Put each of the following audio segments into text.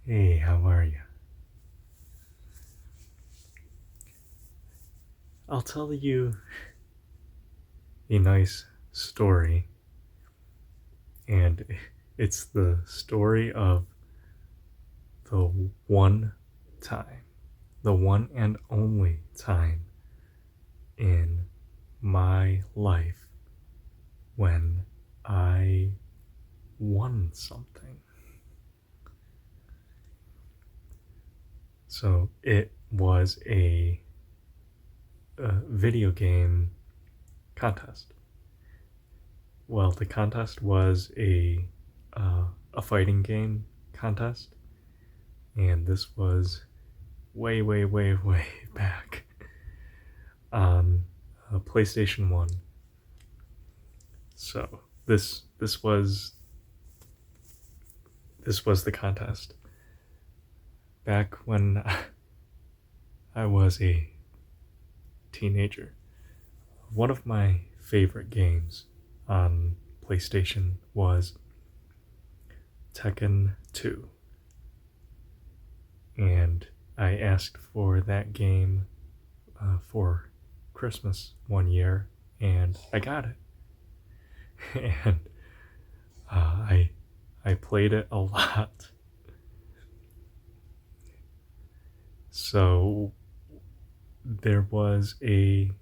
Hey, how are you? I'll tell you a nice story, and it's the story of the one time, the one and only time in my life when I won something. So it was a video game contest. Well, the contest was a fighting game contest, and this was way, way, way, way back on PlayStation One. So this was the contest back when I was a teenager. One of my favorite games on PlayStation was Tekken 2, and I asked for that game for Christmas one year, and I got it. And I played it a lot. So there was a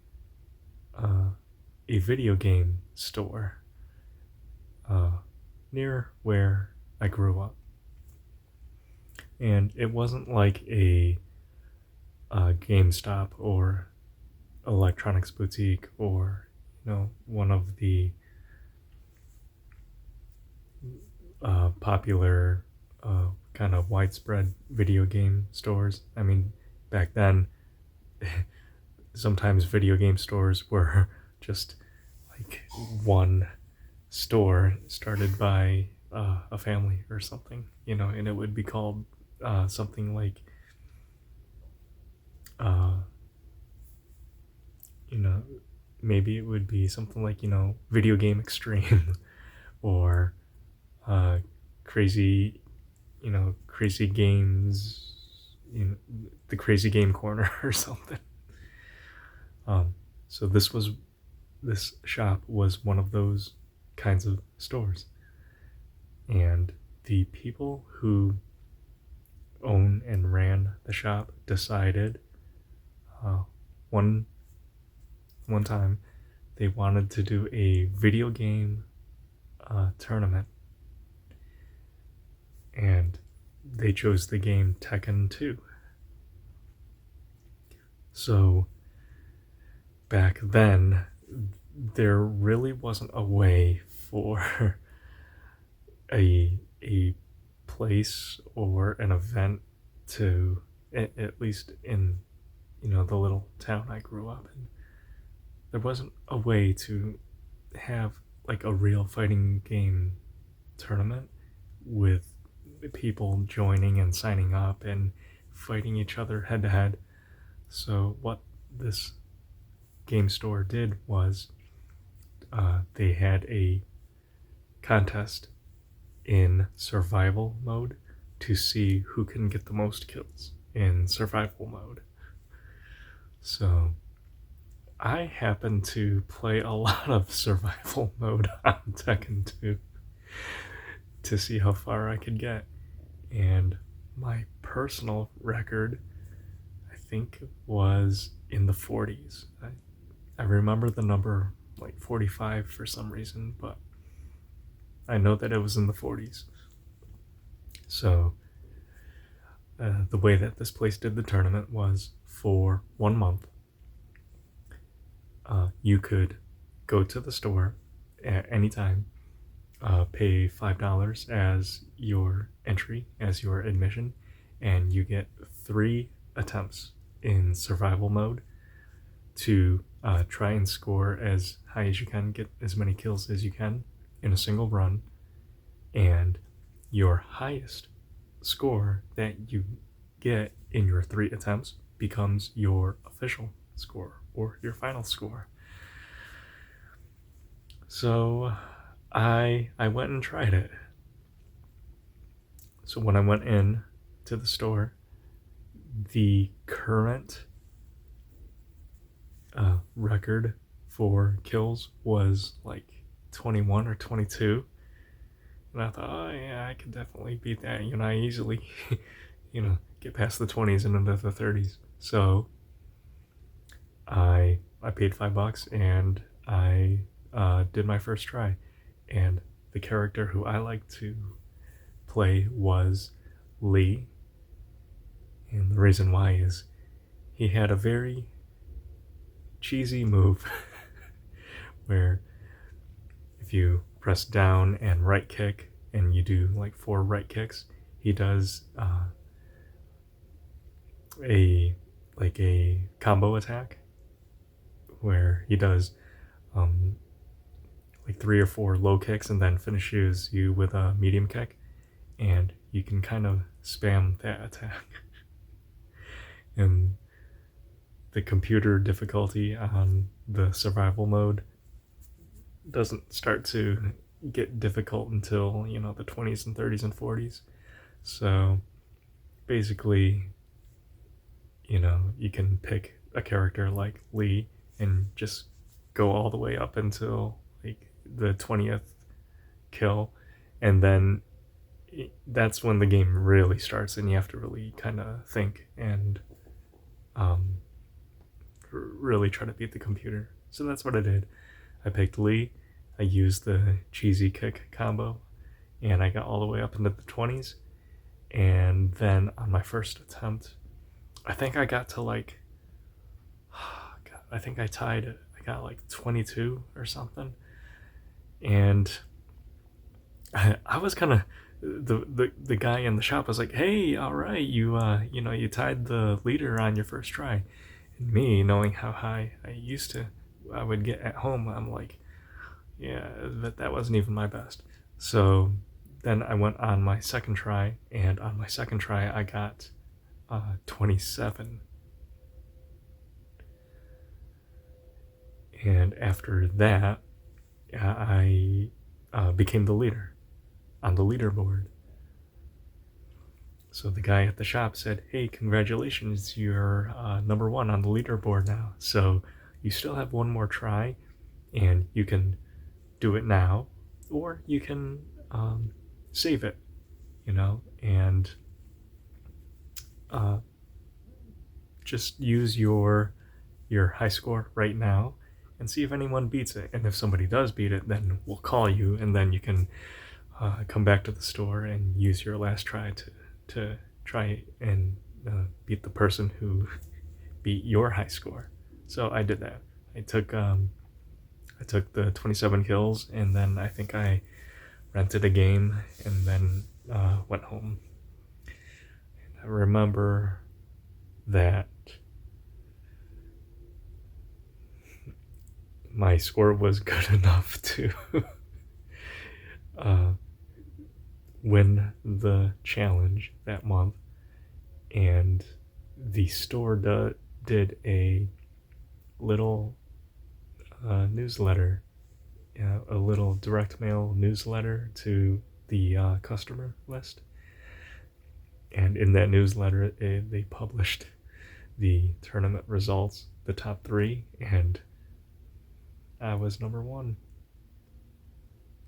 video game store uh, near where I grew up, and it wasn't like a GameStop or Electronics Boutique or one of the popular kind of widespread video game stores. I mean, back then, sometimes video game stores were just like one store started by a family or something, and it would be called something like, uh, you know, maybe it would be something like, Video Game Extreme or uh, crazy, crazy games, the Crazy Game Corner or something. Um, so this shop was one of those kinds of stores, and the people who own and ran the shop decided uh, one one time they wanted to do a video game tournament, and they chose the game Tekken 2. So back then, there really wasn't a way for a place or an event to, at least in the little town I grew up in, there wasn't a way to have like a real fighting game tournament with people joining and signing up and fighting each other head to head. So what this game store did was they had a contest in survival mode to see who can get the most kills in survival mode. So I happen to play a lot of survival mode on Tekken 2 to see how far I could get. And my personal record, I think, was in the 40s. I remember the number like 45 for some reason, but I know that it was in the 40s. So the way that this place did the tournament was for 1 month. You could go to the store at any time, pay $5 as your entry, as your admission, and you get 3 attempts in survival mode to try and score as high as you can, get as many kills as you can in a single run, and your highest score that you get in your 3 attempts becomes your official score or your final score. So I went and tried it. So when I went in, to the store. The current record for kills was like 21 or 22. And I thought, oh yeah, I could definitely beat that. I easily, get past the 20s and into the 30s. So I paid $5 and I did my first try. And the character who I like to play was Lee. And the reason why is he had a very cheesy move where if you press down and right kick and you do like 4 right kicks, he does a combo attack where he does like 3 or 4 low kicks and then finishes you with a medium kick, and you can kind of spam that attack. And the computer difficulty on the survival mode doesn't start to get difficult until the 20s and 30s and 40s. So basically, you can pick a character like Lee and just go all the way up until like the 20th kill, and then that's when the game really starts and you have to really kind of think and really try to beat the computer. So that's what I did. I picked Lee, I used the cheesy kick combo, and I got all the way up into the 20s. And then on my first attempt, I think I got to like, I think I tied it. I got like 22 or something. And I was kind of, the guy in the shop was like, hey, all right, you tied the leader on your first try. And me, knowing how high I would get at home, I'm like, yeah, that wasn't even my best. So then I went on my second try, and on my second try I got 27. And after that, I became the leader on the leaderboard. So the guy at the shop said, hey, congratulations, you're number 1 on the leaderboard now. So you still have one more try, and you can do it now, or you can save it, and just use your high score right now and see if anyone beats it. And if somebody does beat it, then we'll call you, and then you can come back to the store and use your last try to try and beat the person who beat your high score. So I did that. I took the 27 kills, and then I think I rented a game and then went home. And I remember that my score was good enough to win the challenge that month, and the store did a little newsletter, a little direct mail newsletter to the customer list. And in that newsletter, they published the tournament results, the top 3, and I was number 1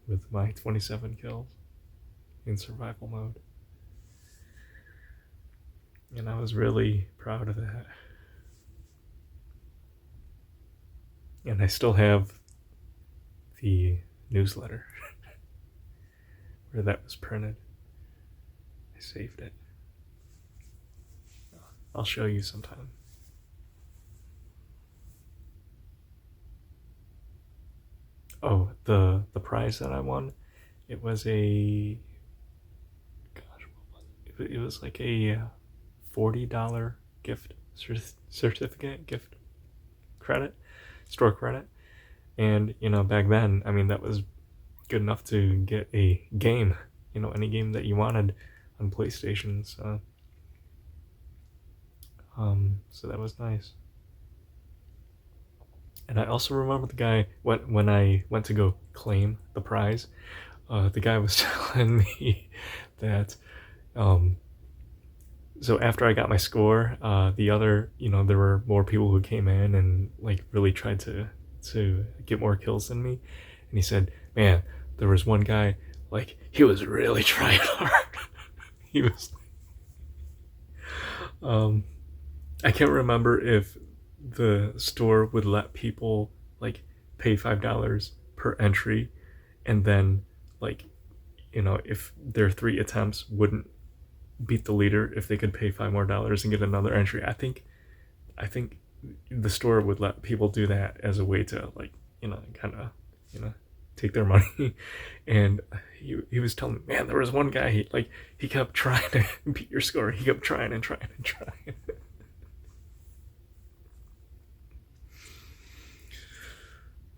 with my 27 kills in survival mode. And I was really proud of that. And I still have the newsletter where that was printed. I saved it. I'll show you sometime. Oh, the prize that I won, it was a, gosh, what was it? It was like a $40 gift certificate, gift credit, store credit. And, back then, I mean, that was good enough to get a game, any game that you wanted on PlayStation. So that was nice. And I also remember the guy, when I went to go claim the prize, the guy was telling me that So after I got my score, the other, there were more people who came in and like really tried to get more kills than me. And he said, "Man, there was one guy, like he was really trying hard. He was, um, I can't remember if the store would let people like pay $5 per entry, and then like if their 3 attempts wouldn't beat the leader if they could pay $5 more and get another entry. I think the store would let people do that as a way to like kind of you know take their money. And he was telling me, man, there was one guy, he kept trying to beat your score. He kept trying and trying and trying.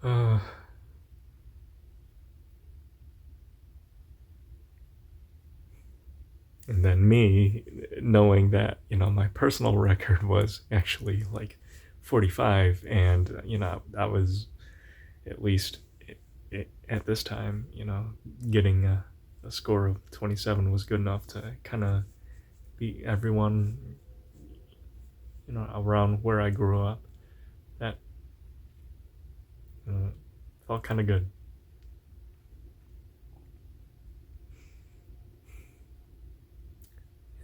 uh, and then me knowing that my personal record was actually like 45, and that was at least at this time, getting a score of 27 was good enough to kind of beat everyone, around where I grew up. That felt kind of good.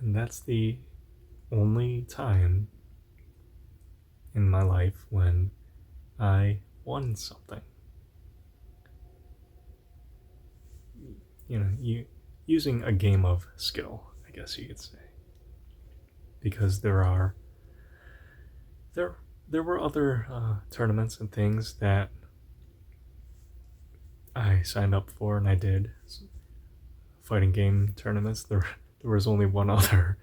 And that's the only time in my life when I won something. Using a game of skill, I guess you could say. Because there were other tournaments and things that I signed up for, and I did fighting game tournaments. There was only one other,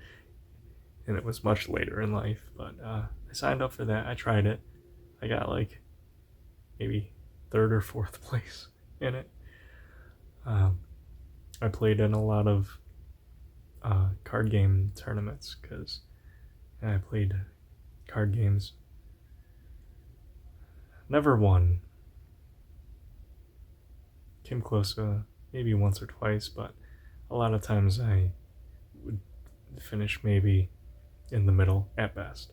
and it was much later in life. But I signed up for that. I tried it. I got like maybe third or fourth place in it. I played in a lot of card game tournaments because I played card games. Never won. Came close maybe once or twice, but a lot of times I would finish maybe in the middle at best.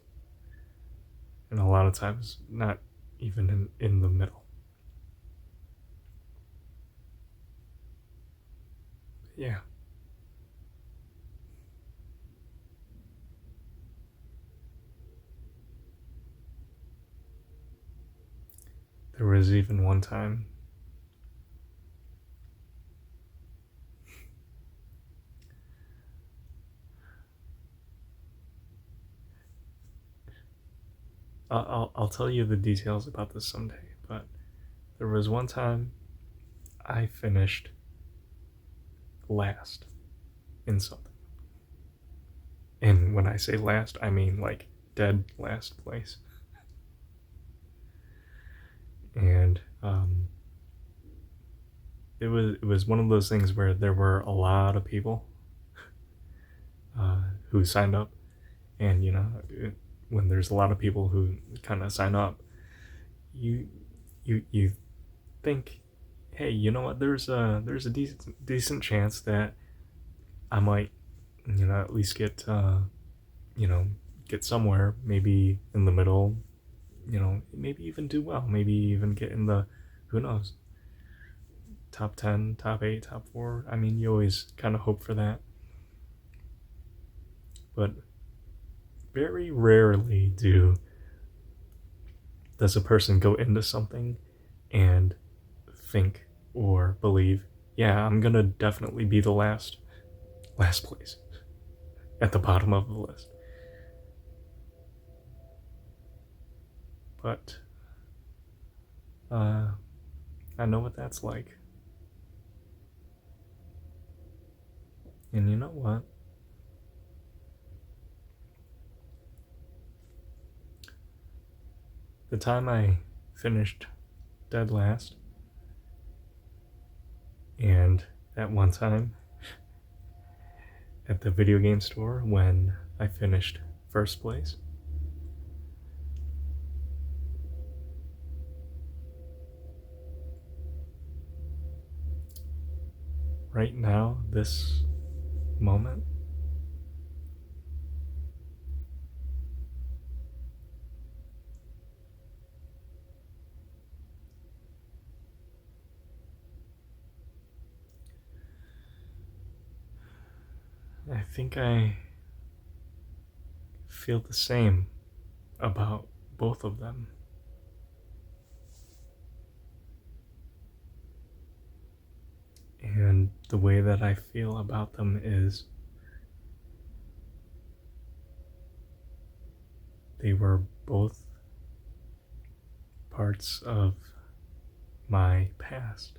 And a lot of times not even in the middle. Yeah. There was even one time I'll tell you the details about this someday, but there was one time I finished last in something. And when I say last, I mean like dead last place. And it was one of those things where there were a lot of people who signed up, and when there's a lot of people who kind of sign up, you think, hey, you know what? There's a decent chance that I might at least get get somewhere, maybe in the middle, maybe even do well, maybe even get in the, who knows, top 10, top 8, top 4. I mean, you always kind of hope for that. But very rarely does a person go into something and think or believe, yeah, I'm gonna definitely be the last place at the bottom of the list. But I know what that's like. And you know what? The time I finished dead last, and that one time at the video game store when I finished first place, right now, this moment, I think I feel the same about both of them. And the way that I feel about them is they were both parts of my past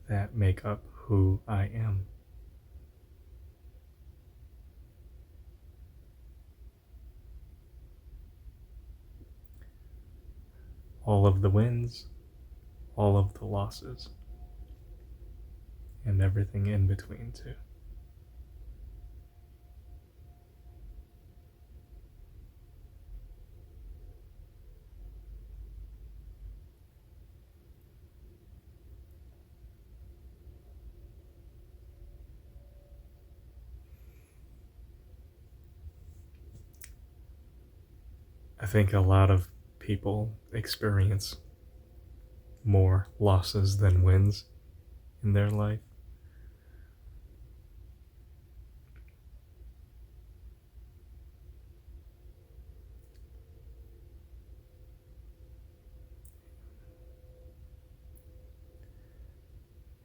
that make up who I am. All of the wins, all of the losses, and everything in between, too. I think a lot of people experience more losses than wins in their life.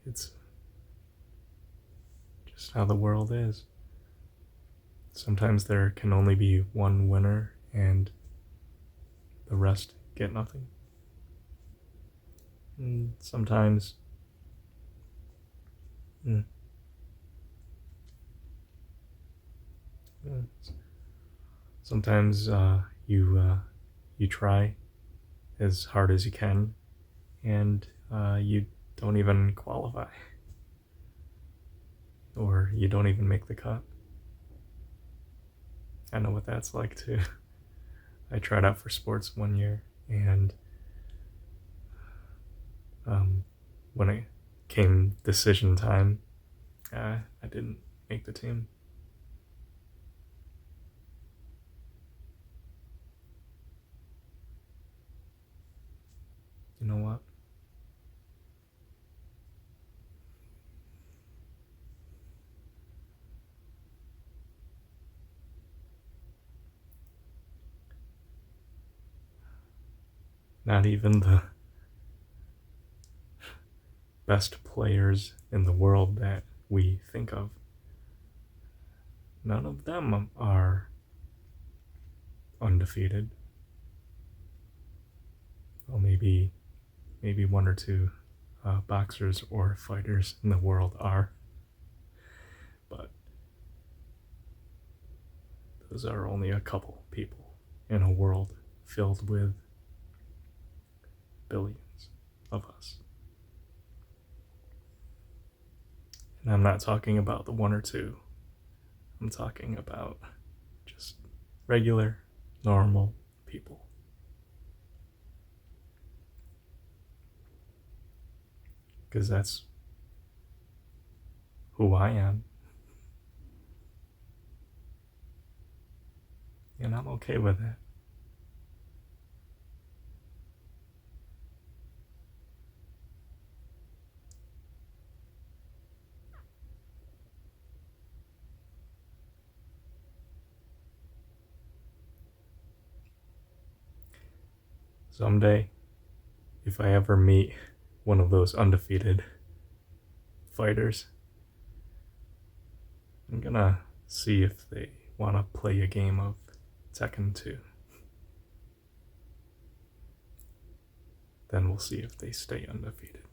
It's just how the world is. Sometimes there can only be one winner and the rest get nothing. And sometimes mm, sometimes you try as hard as you can, and you don't even qualify, or you don't even make the cut. I know what that's like too. I tried out for sports one year, and when it came decision time, I didn't make the team. You know what? Not even the best players in the world that we think of, none of them are undefeated. Well, maybe one or two boxers or fighters in the world are, but those are only a couple people in a world filled with billions of us. And I'm not talking about the one or two. I'm talking about just regular, normal people. Because that's who I am. And I'm okay with it. Someday, if I ever meet one of those undefeated fighters, I'm gonna see if they want to play a game of Tekken 2. Then we'll see if they stay undefeated.